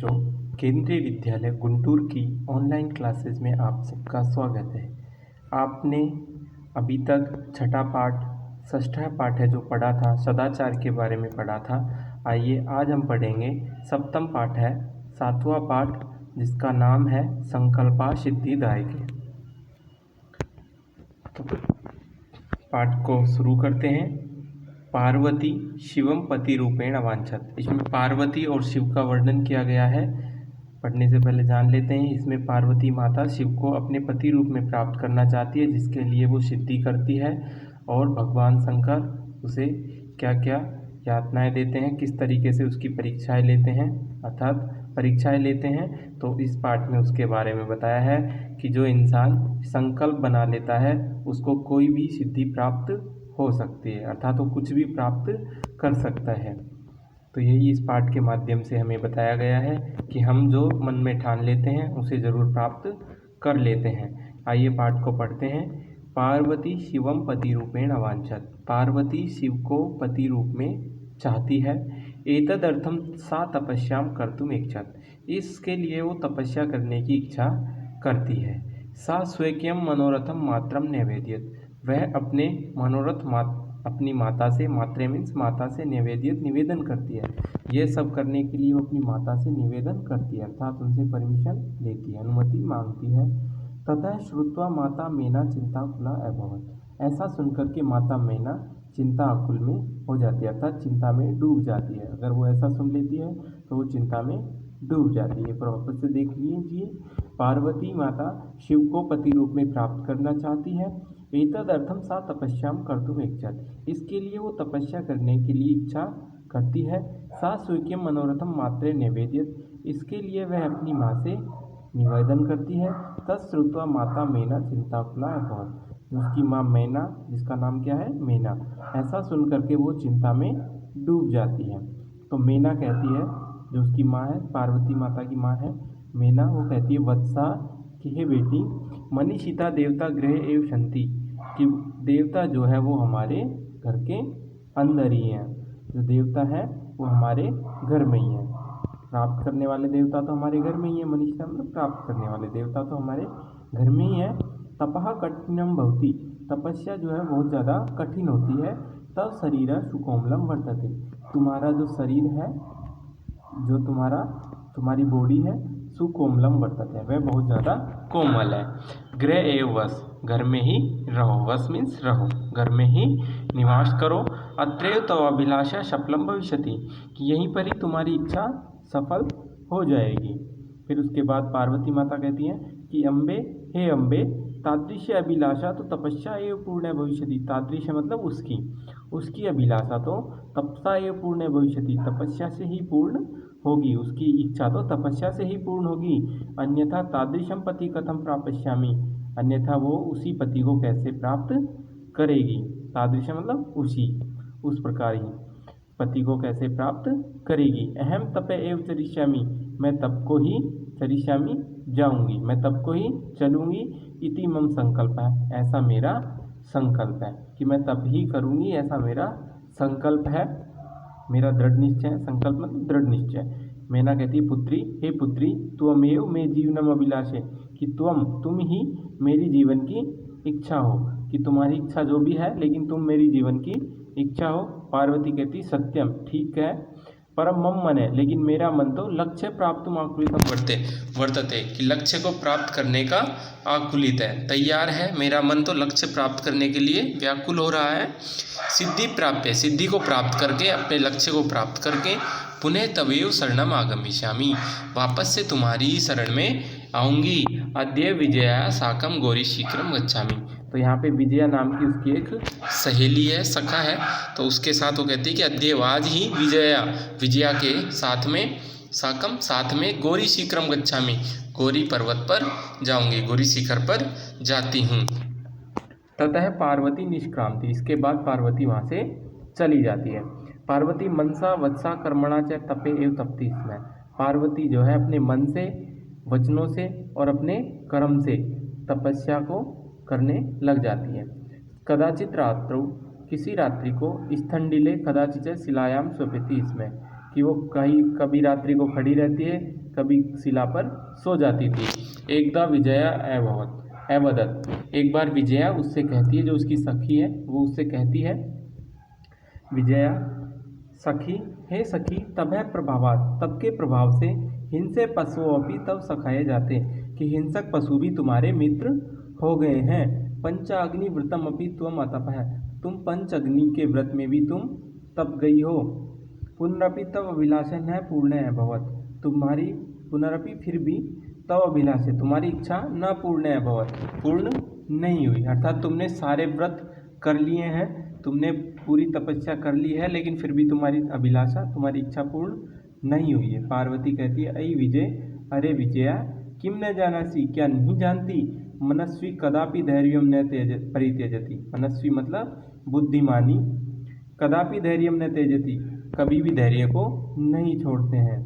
बच्चों, केंद्रीय विद्यालय गुंटूर की ऑनलाइन क्लासेस में आप सबका स्वागत है। आपने अभी तक छठा पाठ, षष्ठा पाठ है जो पढ़ा था, सदाचार के बारे में पढ़ा था। आइए आज हम पढ़ेंगे सप्तम पाठ है, सातवां पाठ, जिसका नाम है संकल्पा सिद्धिदायके। तो पाठ को शुरू करते हैं। पार्वती शिवम पति रूपेण अवांछत। इसमें पार्वती और शिव का वर्णन किया गया है। पढ़ने से पहले जान लेते हैं। इसमें पार्वती माता शिव को अपने पति रूप में प्राप्त करना चाहती है, जिसके लिए वो सिद्धि करती है, और भगवान शंकर उसे क्या क्या यातनाएं देते हैं, किस तरीके से उसकी परीक्षाएं लेते हैं, अर्थात परीक्षाएं लेते हैं। तो इस पाठ में उसके बारे में बताया है कि जो इंसान संकल्प बना लेता है उसको कोई भी सिद्धि प्राप्त हो सकती है, अर्थात वो कुछ भी प्राप्त कर सकता है। तो यही इस पाठ के माध्यम से हमें बताया गया है कि हम जो मन में ठान लेते हैं उसे ज़रूर प्राप्त कर लेते हैं। आइए पाठ को पढ़ते हैं। पार्वती शिवम पति रूपेण अवांछत। पार्वती शिव को पति रूप में चाहती है। एतदर्थम सा तपस्याम कर्तुम इच्छत। इसके लिए वो तपस्या करने की इच्छा करती है। सा स्वेक्यम मनोरथम मात्रम नैवेद्यत। वह अपने मनोरथ अपनी माता से, मात्रे मीन्स माता से निवेदन करती है। ये सब करने के लिए वो अपनी माता से निवेदन करती है, अर्थात उनसे परमिशन लेती है, अनुमति मांगती है। ततः श्रुत्वा माता मेना चिंताकुला अभवत। ऐसा सुनकर के माता मेना चिंता अकुल में हो जाती है, अर्थात चिंता में डूब जाती है। अगर वो ऐसा सुन लेती है तो वो चिंता में डूब जाती है। पर वापस से देख लीजिए, पार्वती माता शिव को पति रूप में प्राप्त करना चाहती है। एतदर्थम सा तपस्याम कर्तुम इच्छत। इसके लिए वो तपस्या करने के लिए इच्छा करती है। सा स्वीक्यम मनोरथम मात्रे नैवेद्यत। इसके लिए वह अपनी माँ से निवेदन करती है। तत्श्रुत्वा माता मेना चिंताकुला अभवत। उसकी माँ मैना, जिसका नाम क्या है, मैना, ऐसा सुन करके वो चिंता में डूब जाती है। तो मैना कहती है, जो उसकी माँ है, पार्वती माता की माँ है मैना, वो कहती है वत्सा कि हे बेटी, मनीषिता देवता गृह एव शंति, कि देवता जो है वो हमारे घर के अंदर ही हैं। जो देवता है वो हमारे घर में ही है। प्राप्त करने वाले देवता तो हमारे घर में ही है। मनीषिता मतलब प्राप्त करने वाले देवता तो हमारे घर में ही है। तपः कठिनम भवति। तपस्या जो है बहुत ज़्यादा कठिन होती है। तब शरीर सुकोमलम वर्तते। तुम्हारा जो शरीर है, जो तुम्हारी बॉडी है, सुकोमलम वर्तते है, वह बहुत ज़्यादा कोमल है। गृह एव वस। घर में ही रहो। वस मीन्स रहो, घर में ही निवास करो। अत्रैव तव अभिलाषा सफलम भविष्यति। कि यहीं पर ही तुम्हारी इच्छा सफल हो जाएगी। फिर उसके बाद पार्वती माता कहती हैं कि अम्बे, हे अम्बे, तादृश्य अभिलाषा तो तपस्या एव पूर्ण भविष्यति। तादृश्य मतलब उसकी अभिलाषा तो तपस्या एव पूर्ण भविष्यति, तपस्या से ही पूर्ण होगी। उसकी इच्छा तो तपस्या से ही पूर्ण होगी। अन्यथा तादृशम पति कथम प्राप्स्यामि। अन्यथा वो उसी पति को कैसे प्राप्त करेगी। तादृशम मतलब उस प्रकार ही पति को कैसे प्राप्त करेगी। अहम तपे एव चरिष्यामि। मैं तप को ही चरिष्यामि जाऊंगी, मैं तब को ही चलूंगी। इति मम संकल्प है, ऐसा मेरा संकल्प है कि मैं तब ही करूंगी, ऐसा मेरा संकल्प है, मेरा दृढ़ निश्चय है। संकल्प मतलब दृढ़ निश्चय। मैना कहती है पुत्री, हे पुत्री, त्वमेव मे जीवनम अभिलाषे। कि तुम ही मेरी जीवन की इच्छा हो, कि तुम्हारी इच्छा जो भी है लेकिन तुम मेरी जीवन की इच्छा हो। पार्वती कहती सत्यम, ठीक है, परम मम मन है, लेकिन मेरा मन तो लक्ष्य प्राप्त आकुलितम वर्तते, कि लक्ष्य को प्राप्त करने का आकुलित है, तैयार है। मेरा मन तो लक्ष्य प्राप्त करने के लिए व्याकुल हो रहा है। सिद्धि प्राप्त है, सिद्धि को प्राप्त करके, अपने लक्ष्य को प्राप्त करके, पुनः तवेव शरणम आगमिष्यामि, वापस से तुम्हारी ही शरण में आऊँगी। अद्य विजया साकम गौरी शीघ्रम गच्छामि। तो यहाँ पे विजया नाम की उसकी एक सहेली है, सखा है, तो उसके साथ वो कहती है कि अद्य आज ही विजया के साथ में, साकम साथ में, गौरी शीघ्रम गच्छामि, गौरी पर्वत पर जाऊंगी, गौरी शिखर पर जाती हूँ। ततः पार्वती निष्क्रांति। इसके बाद पार्वती वहाँ से चली जाती है। पार्वती मनसा वत्सा कर्मणा च तपे एव तपति स्म। पार्वती जो है अपने मन से, वचनों से और अपने कर्म से तपस्या को करने लग जाती है। कदाचित रात्रौ, किसी रात्रि को, स्थंडिले कदाचित शिलायाम स्वपिति, इसमें कि वो कभी रात्रि को खड़ी रहती है, कभी शिला पर सो जाती थी। एकदा विजया अवदत्, एक बार विजया उससे कहती है, जो उसकी सखी है वो उससे कहती है, विजया सखी, हे सखी, तबह प्रभावात, तब के प्रभाव से हिंसे पशुओं भी तब सखाए जाते, कि हिंसक पशु भी तुम्हारे मित्र हो गए हैं। पंच अग्नि व्रतम अपि त्वम अतपः, तुम पंच अग्नि के व्रत में भी तुम तप गई हो। पुनरपि तव अभिलाषा न पूर्ण अभवत, तुम्हारी पुनरपि फिर भी तव अभिलाषा, तुम्हारी इच्छा न पूर्ण अभवत, पूर्ण नहीं हुई। अर्थात तुमने सारे व्रत कर लिए हैं, तुमने पूरी तपस्या कर ली है, लेकिन फिर भी तुम्हारी अभिलाषा, तुम्हारी इच्छा पूर्ण नहीं हुई है। पार्वती कहती है, अयि विजय, अरे विजया, किम न जानासी, क्या नहीं जानती, मनस्वी कदापि धैर्यम न परित्यजति, मनस्वी मतलब बुद्धिमानी, कदापि धैर्यम न त्यजति, कभी भी धैर्य को नहीं छोड़ते हैं।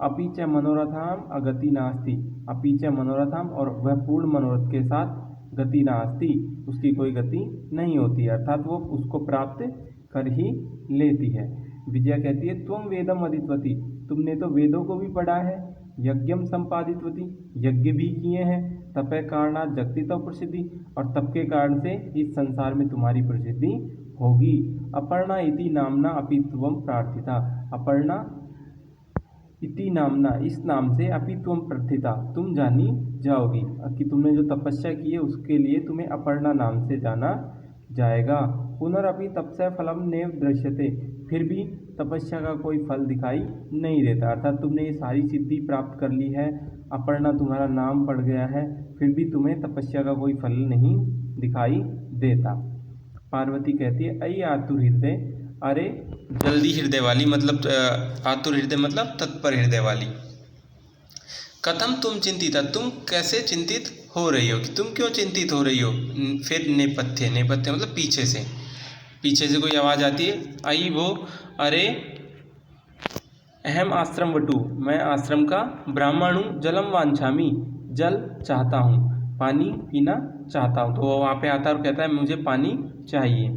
अपि च मनोरथाम अगति नास्ति, अपि च मनोरथाम, और वह पूर्ण मनोरथ के साथ गति नास्ति, उसकी कोई गति नहीं होती, अर्थात वो उसको प्राप्त कर ही लेती है। विजया कहती है, त्वं वेदम अधीतवती, तुमने तो वेदों को भी पढ़ा है, यज्ञम संपादितवती, यज्ञ भी किए हैं, तपे कारणात् जगति तव प्रसिद्धि, और तप के कारण से इस संसार में तुम्हारी प्रसिद्धि होगी। अपर्णा इति नामना अपि त्वं प्रार्थिता, अपर्णा इति नामना, इस नाम से अपि त्वं प्रार्थिता, तुम जानी जाओगी, कि तुमने जो तपस्या की है उसके लिए तुम्हें अपर्णा नाम से जाना जाएगा। पुनरअपि तपस्या फलम नैव दृश्यते, फिर भी तपस्या का कोई फल दिखाई नहीं देता, अर्थात तुमने ये सारी सिद्धि प्राप्त कर ली है, अपर्णा तुम्हारा नाम पड़ गया है, फिर भी तुम्हें तपस्या का कोई फल नहीं दिखाई देता। पार्वती कहती है, अयि आतुर हृदय, अरे जल्दी हृदय वाली, मतलब आतुर हृदय मतलब तत्पर हृदय वाली, कथम तुम चिंतित, तुम कैसे चिंतित हो रही हो, कि तुम क्यों चिंतित हो रही हो। फिर नेपथ्य, नेपथ्य मतलब पीछे से कोई आवाज़ आती है, आई वो, अरे अहम आश्रम वटु, मैं आश्रम का ब्राह्मण हूँ, जलम वांछामी, जल चाहता हूँ, पानी पीना चाहता हूँ। तो वो वहाँ पे आता है और कहता है मुझे पानी चाहिए।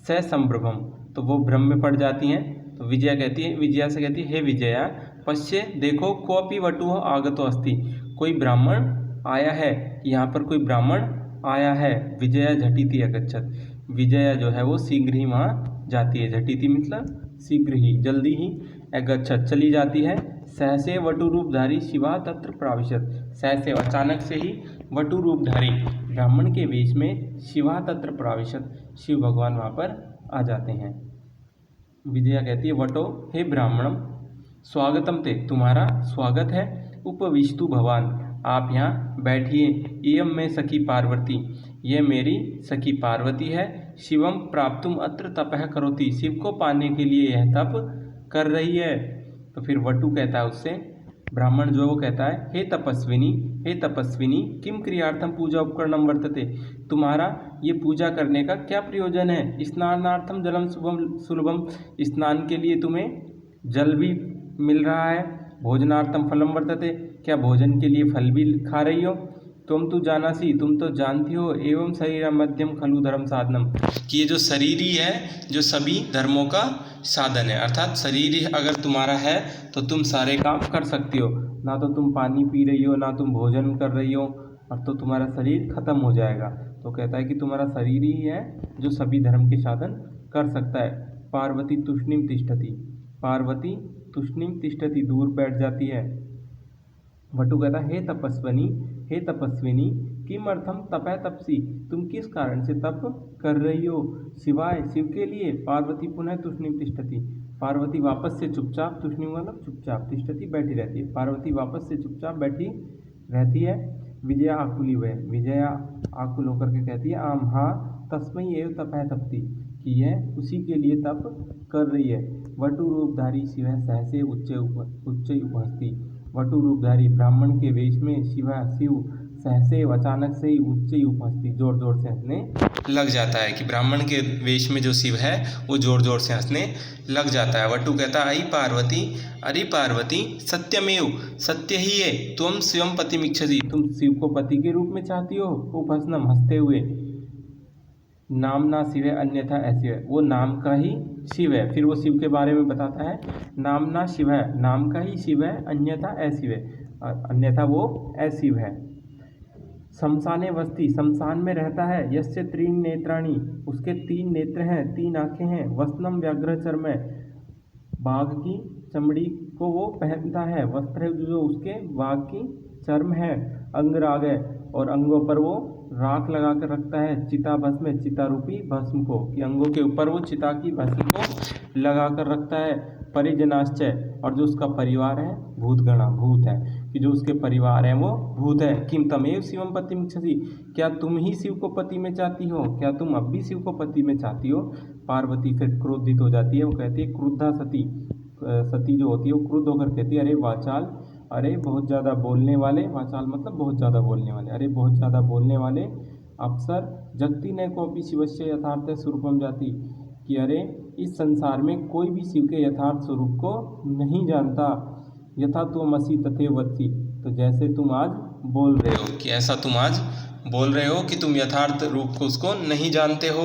स संभ्रमम, तो वो भ्रम में पड़ जाती हैं। तो विजया से कहती है, हे विजया, पश्य देखो, कोपी वटु आगतो अस्ति, कोई ब्राह्मण आया है, यहाँ पर कोई ब्राह्मण आया है। विजया झटिति अगच्छत, विजया जो है वो शीघ्र ही वहाँ जाती है, झटिति मतलब शीघ्र ही, जल्दी ही, अगच्छत चली जाती है। सहसे वटु रूपधारी शिवा तत्र प्राविशत, सहसे अचानक से ही वटु रूपधारी ब्राह्मण के वेश में शिवा तत्र प्राविशत, शिव भगवान वहाँ पर आ जाते हैं। विजया कहती है, वटो, हे ब्राह्मणम, स्वागतम ते, तुम्हारा स्वागत है, उपविष्टु भवान, आप यहाँ बैठिए, इयम में सखी पार्वती, यह मेरी सखी पार्वती है, शिवम प्राप्तुम अत्र तपः करोति, शिव को पाने के लिए यह तप कर रही है। तो फिर वटु कहता है उससे, ब्राह्मण जो वो कहता है, हे तपस्विनी, किम क्रियार्थम पूजा उपकरणम वर्तते, तुम्हारा ये पूजा करने का क्या प्रयोजन है। स्नानार्थम जलम सुलभम, स्नान के लिए तुम्हें जल भी मिल रहा है। भोजनार्थम फलम वर्तते, क्या भोजन के लिए फल भी खा रही हो। तुम तो जानासी, तुम तो जानती हो, एवं शरीर मध्यम खलु धर्म साधनम, कि ये जो शरीर ही है जो सभी धर्मों का साधन है, अर्थात शरीर ही अगर तुम्हारा है तो तुम सारे काम कर सकती हो, ना तो तुम पानी पी रही हो, ना तुम भोजन कर रही हो, अब तो तुम्हारा शरीर खत्म हो जाएगा। तो कहता है कि तुम्हारा शरीर ही है जो सभी धर्म के साधन कर सकता है। पार्वती तुष्णिम तिष्ठति, पार्वती तुष्णिम तिष्ठति, दूर बैठ जाती है। वटु कहता है, हे तपस्विनी, किम अर्थम तपः तपसी, तुम किस कारण से तप कर रही हो, शिवाय शिव के लिए। पार्वती पुनः तुष्णिम तिष्ठति, पार्वती वापस से चुपचाप, तुष्णिम मतलब चुपचाप, तिष्ठति बैठी रहती है, पार्वती वापस से चुपचाप बैठी रहती है। विजया आकुली हुए, विजया आकुल होकर के कहती है, आम हाँ, तस्मै एव तपः तपति, कि यह उसी के लिए तप कर रही है। वटु रूपधारी शिव सहसे उच्च उपहस्ति, वटु रूपधारी ब्राह्मण के वेश में शिव सहसे अचानक से ही उच्च उपहस्ति, जोर जोर से हंसने लग जाता है, कि ब्राह्मण के वेश में जो शिव है वो जोर जोर से हंसने लग जाता है। वटु कहता है, अरे पार्वती, सत्यमेव, सत्य ही है, तुम स्वयं पतिमिच्छति, तुम शिव को पति के रूप में चाहती हो। उपहसनम, हंसते हुए, नाम ना शिव अन्यथा ऐसे, वो नाम का ही शिव है, फिर वो शिव के बारे में बताता है। नामना शिव है, नाम का ही शिव है, अन्यथा अशिव है, अन्यथा वो अशिव है। शमशाने वस्ति, शमशान में रहता है। यस्य त्रीन नेत्राणी, उसके 3 नेत्र हैं, 3 आँखें हैं। वस्त्रम व्याघ्र चर्म, बाघ की चमड़ी को वो पहनता है। वस्त्र जो उसके बाघ की चर्म है। अंगराग है, और अंगों पर वो राख लगा कर रखता है। चिता भस्म, चिता रूपी भस्म को, कि अंगों के ऊपर वो चिता की भस्म को लगा कर रखता है। परिजनाश्चय, और जो उसका परिवार है, भूतगणा, भूत है, कि जो उसके परिवार हैं वो भूत है। किम तमेव शिवम पतिम इच्छसि, क्या तुम ही शिव को पति में चाहती हो, क्या तुम अब भी शिव को पति में चाहती हो। पार्वती फिर क्रोधित हो जाती है, वो कहती है, क्रुद्धा सती, सती जो होती है वो क्रुद्ध होकर कहती है, अरे वाचाल, अरे बहुत ज़्यादा बोलने वाले, वाचाल मतलब बहुत ज़्यादा बोलने वाले, अरे बहुत ज़्यादा बोलने वाले अप्सर, जगती न कोपि शिवस्य यथार्थ स्वरूपम जाति, कि अरे इस संसार में कोई भी शिव के यथार्थ स्वरूप को नहीं जानता। यथा त्वमसि तथैवसि, तो जैसे तुम आज बोल रहे हो, कि ऐसा तुम आज बोल रहे हो कि तुम यथार्थ रूप को उसको नहीं जानते हो,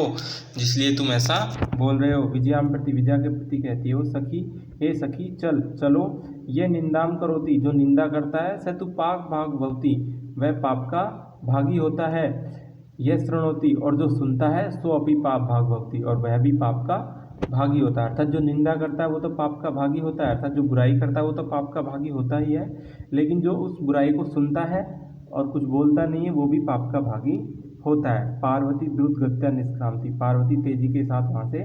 जिसलिए तुम ऐसा बोल रहे हो। विजयाम प्रति, विजया के प्रति कहती हो, सखी, हे सखी, चल चलो। ये निंदाम करोति, जो निंदा करता है, स तु पाक भाग भवति, वह पाप का भागी होता है। यह शृणोति, और जो सुनता है, सो अपि पाप भाग भवति, और वह भी पाप का भागी होता है। अर्थात जो निंदा करता है वो तो पाप का भागी होता है, अर्थात जो बुराई करता है वो तो पाप का भागी होता ही है, लेकिन जो उस बुराई को सुनता है और कुछ बोलता नहीं है, वो भी पाप का भागी होता है। पार्वती द्रुत गत्या निष्क्रांति, पार्वती तेजी के साथ वहाँ से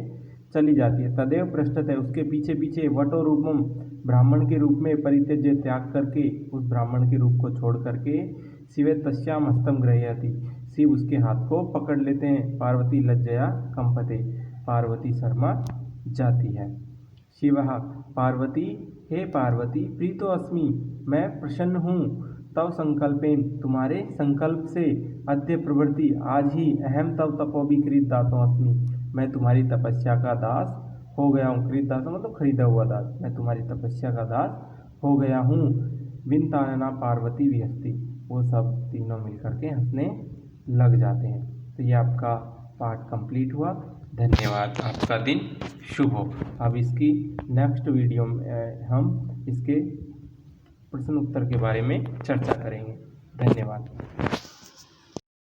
चली जाती है। तदेव पृष्ठत है, उसके पीछे पीछे। वटो रूपम, ब्राह्मण के रूप में। परित्यज्य, त्याग करके, उस ब्राह्मण के रूप को छोड़ करके। शिवे तस्याम हस्तम ग्रह्यति, शिव उसके हाथ को पकड़ लेते हैं। पार्वती लज्जया कंपते, पार्वती शर्मा जाती है। शिव, पार्वती, हे पार्वती, प्रीतो अस्मि, मैं प्रसन्न हूँ। तव संकल्पेन, तुम्हारे संकल्प से। अद्य प्रवृत्ति, आज ही। अहम तव तपोभिकृत दासो अस्मि, मैं तुम्हारी तपस्या का दास हो गया हूँ। कृत दास मतलब खरीदा हुआ दास, मैं तुम्हारी तपस्या का दास हो गया हूँ। विनतानना पार्वती विहस्ति, वो सब तीनों मिलकर के हंसने लग जाते हैं। तो ये आपका पार्ट कंप्लीट हुआ। धन्यवाद, आपका दिन शुभ हो। अब इसकी नेक्स्ट वीडियो में हम इसके प्रश्न उत्तर के बारे में चर्चा करेंगे। धन्यवाद।